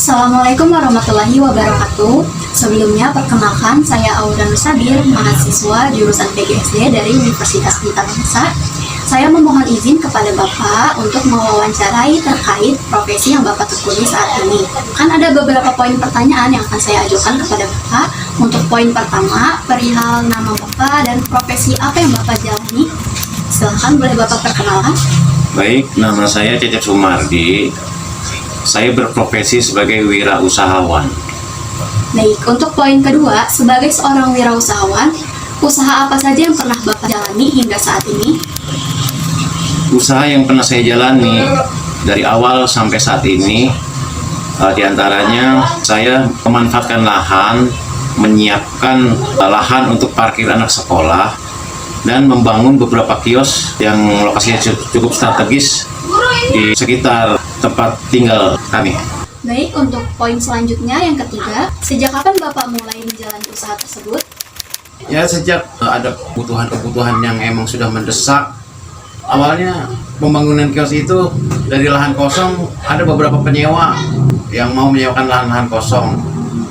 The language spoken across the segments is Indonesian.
Assalamualaikum warahmatullahi wabarakatuh. Sebelumnya perkenalkan, saya Aura Nusabir, mahasiswa jurusan PGSD dari Universitas Pelita Bangsa. Saya memohon izin kepada Bapak untuk mewawancarai terkait profesi yang Bapak tekuni saat ini. Kan ada beberapa poin pertanyaan yang akan saya ajukan kepada Bapak. Untuk poin pertama, perihal nama Bapak dan profesi apa yang Bapak jalani. Silahkan, boleh Bapak perkenalkan? Baik, nama saya Cecep Sumardi. Saya berprofesi sebagai wirausahawan. Baik, untuk poin kedua, sebagai seorang wirausahawan, usaha apa saja yang pernah Bapak jalani hingga saat ini? Usaha yang pernah saya jalani dari awal sampai saat ini, diantaranya saya memanfaatkan lahan, menyiapkan lahan untuk parkir anak sekolah, dan membangun beberapa kios yang lokasinya cukup strategis di sekitar tempat tinggal kami. Baik, untuk poin selanjutnya yang ketiga, sejak kapan Bapak mulai menjalani usaha tersebut? Ya, sejak ada kebutuhan-kebutuhan yang emang sudah mendesak. Awalnya pembangunan kios itu dari lahan kosong, ada beberapa penyewa yang mau menyewakan lahan-lahan kosong.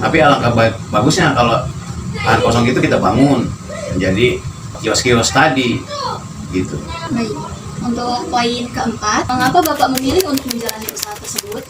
Tapi alangkah bagusnya kalau lahan kosong itu kita bangun menjadi kios-kios tadi, gitu. Baik, untuk poin keempat, mengapa Bapak memilih untuk menjalani usaha tersebut?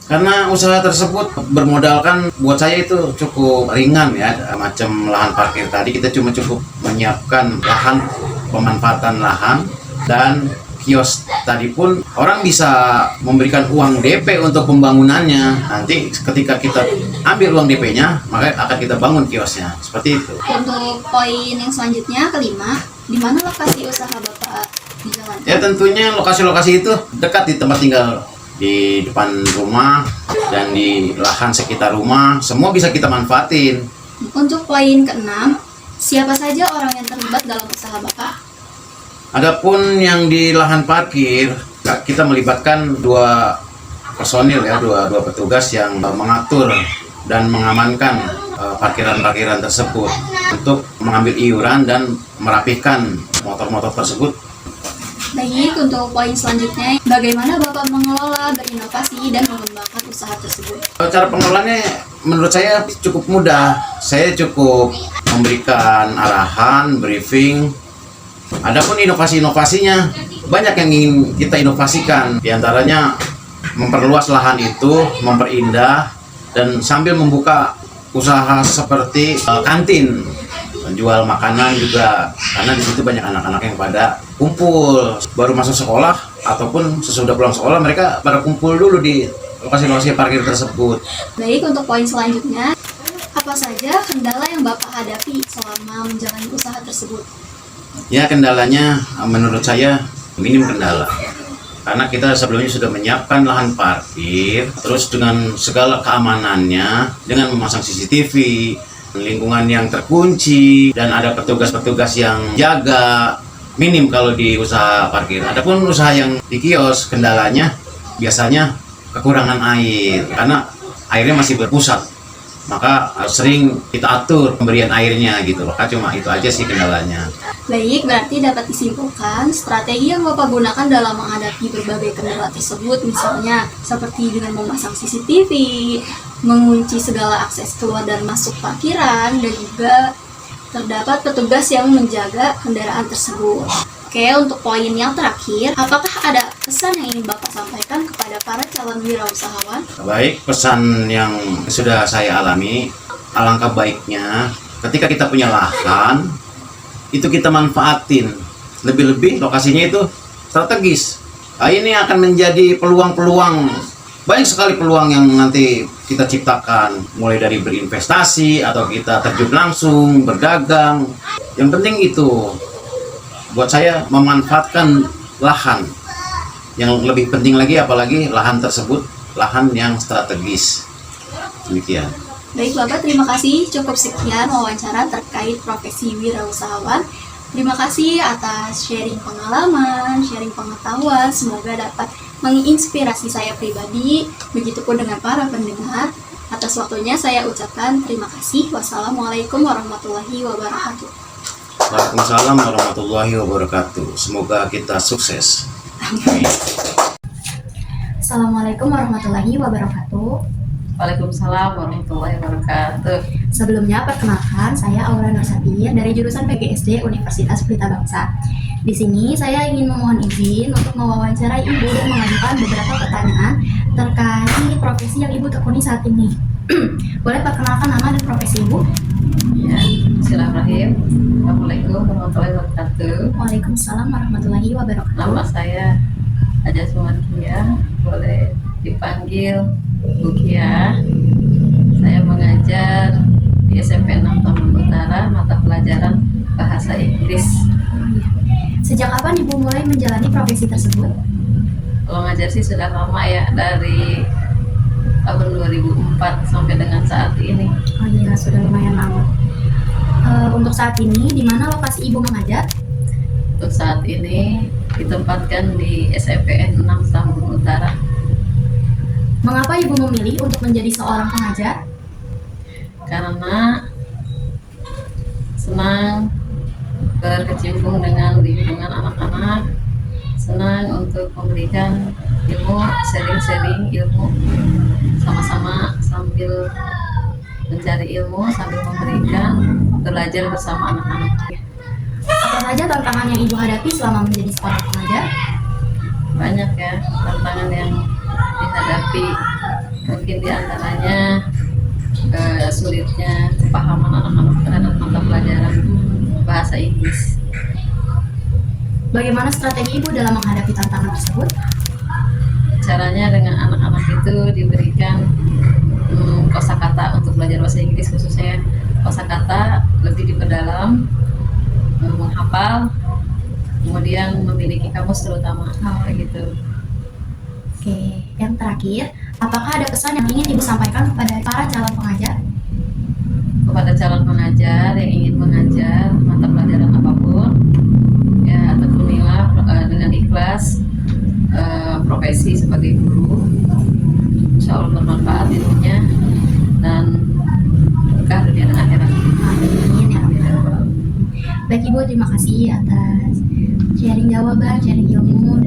Karena usaha tersebut bermodalkan, buat saya itu cukup ringan ya, macam lahan parkir tadi kita cuma cukup menyiapkan lahan, pemanfaatan lahan, dan kios tadi pun orang bisa memberikan uang DP untuk pembangunannya. Nanti ketika kita ambil uang DP-nya, maka akan kita bangun kiosnya, seperti itu. Untuk poin yang selanjutnya, kelima, di mana lokasi usaha Bapak dijalankan? Ya, tentunya lokasi-lokasi itu dekat di tempat tinggal, di depan rumah dan di lahan sekitar rumah, semua bisa kita manfaatin. Untuk poin keenam, siapa saja orang yang terlibat dalam usaha Bapak? Adapun yang di lahan parkir, kita melibatkan dua personil ya, dua petugas yang mengatur dan mengamankan parkiran-parkiran tersebut untuk mengambil iuran dan merapihkan motor-motor tersebut. Baik, untuk poin selanjutnya, bagaimana Bapak mengelola, berinovasi, dan mengembangkan usaha tersebut? Cara pengelolaannya menurut saya cukup mudah. Saya cukup memberikan arahan, briefing. Adapun inovasi-inovasinya, banyak yang ingin kita inovasikan. Di antaranya memperluas lahan itu, memperindah, dan sambil membuka usaha seperti kantin, jual makanan juga, karena di situ banyak anak-anak yang pada kumpul baru masuk sekolah ataupun sesudah pulang sekolah, mereka pada kumpul dulu di lokasi-lokasi parkir tersebut. Baik, untuk poin selanjutnya, apa saja kendala yang Bapak hadapi selama menjalani usaha tersebut? Ya, kendalanya menurut saya minim kendala, karena kita sebelumnya sudah menyiapkan lahan parkir, terus dengan segala keamanannya, dengan memasang CCTV, lingkungan yang terkunci, dan ada petugas-petugas yang jaga. Minim kalau di usaha parkir. Adapun usaha yang di kios, kendalanya biasanya kekurangan air, karena airnya masih berpusat, maka sering kita atur pemberian airnya gitu loh. Cuma itu aja sih kendalanya. Baik, berarti dapat disimpulkan strategi yang Bapak gunakan dalam menghadapi berbagai kendala tersebut, misalnya seperti dengan memasang CCTV, mengunci segala akses keluar dan masuk parkiran, dan juga terdapat petugas yang menjaga kendaraan tersebut. Oke, untuk poin yang terakhir, apakah ada pesan yang ingin Bapak sampaikan kepada para calon wirausahawan? Baik, pesan yang sudah saya alami, alangkah baiknya ketika kita punya lahan, itu kita manfaatin. Lebih-lebih lokasinya itu strategis. Ini akan menjadi peluang-peluang. Banyak sekali peluang yang nanti kita ciptakan, mulai dari berinvestasi atau kita terjun langsung, berdagang. Yang penting itu, buat saya memanfaatkan lahan. Yang lebih penting lagi, apalagi lahan tersebut, lahan yang strategis. Demikian. Baik Bapak, terima kasih. Cukup sekian wawancara terkait profesi wirausahawan. Terima kasih atas sharing pengalaman, sharing pengetahuan. Semoga dapat menginspirasi saya pribadi, begitupun dengan para pendengar. Atas waktunya saya ucapkan terima kasih. Wassalamualaikum warahmatullahi wabarakatuh. Waalaikumsalam warahmatullahi wabarakatuh. Semoga kita sukses. Assalamualaikum warahmatullahi wabarakatuh. Waalaikumsalam warahmatullahi wabarakatuh. Sebelumnya, perkenalkan, saya Aura Nur Sabir dari jurusan PGSD Universitas Pelita Bangsa. Di sini saya ingin memohon izin untuk mewawancarai Ibu dan mengajukan beberapa pertanyaan terkait profesi yang Ibu tekuni saat ini. Boleh perkenalkan nama dan profesi Ibu? Ya, Bismillahirrahmanirrahim. Assalamualaikum warahmatullahi wabarakatuh. Waalaikumsalam warahmatullahi wabarakatuh. Nama saya Aja Sumarkia, boleh dipanggil Bu Kia. Saya mengajar di SMP 6 Tambun Utara, mata pelajaran Bahasa Inggris. Sejak kapan Ibu mulai menjalani profesi tersebut? Kalau ngajar sih sudah lama ya, dari tahun 2004 sampai dengan saat ini. Oh iya, sudah lumayan lama. Untuk saat ini, di mana lokasi Ibu mengajar? Untuk saat ini ditempatkan di SMPN 6 Tambun Utara. Mengapa Ibu memilih untuk menjadi seorang pengajar? Karena senang berkecimpung dengan lingkungan anak-anak, senang untuk memberikan ilmu, sharing-sharing ilmu sama-sama sambil mencari ilmu, sambil memberikan, belajar bersama anak-anak. Apa saja tantangan yang Ibu hadapi selama menjadi seorang pengajar? Banyak ya tantangan yang dihadapi, mungkin diantaranya sulitnya kepahaman anak-anak terhadap mata pelajaran bahasa Inggris. Bagaimana strategi Ibu dalam menghadapi tantangan tersebut? Caranya dengan anak-anak itu diberikan kosakata untuk belajar bahasa Inggris, khususnya kosakata lebih diperdalam, menghafal, kemudian memiliki kamus terutama, kayak gitu. Oke, yang terakhir, apakah ada pesan yang ingin Ibu sampaikan kepada para calon pengajar? Kepada calon pengajar yang ingin mengajar mata pelajaran apapun, ya tekunilah dengan ikhlas profesi sebagai guru. Insya Allah bermanfaat ilmunya dan berkah dunia dan akhirat. Amin ya Rabbal Alamin. Baik Ibu, terima kasih atas sharing jawaban, sharing ilmu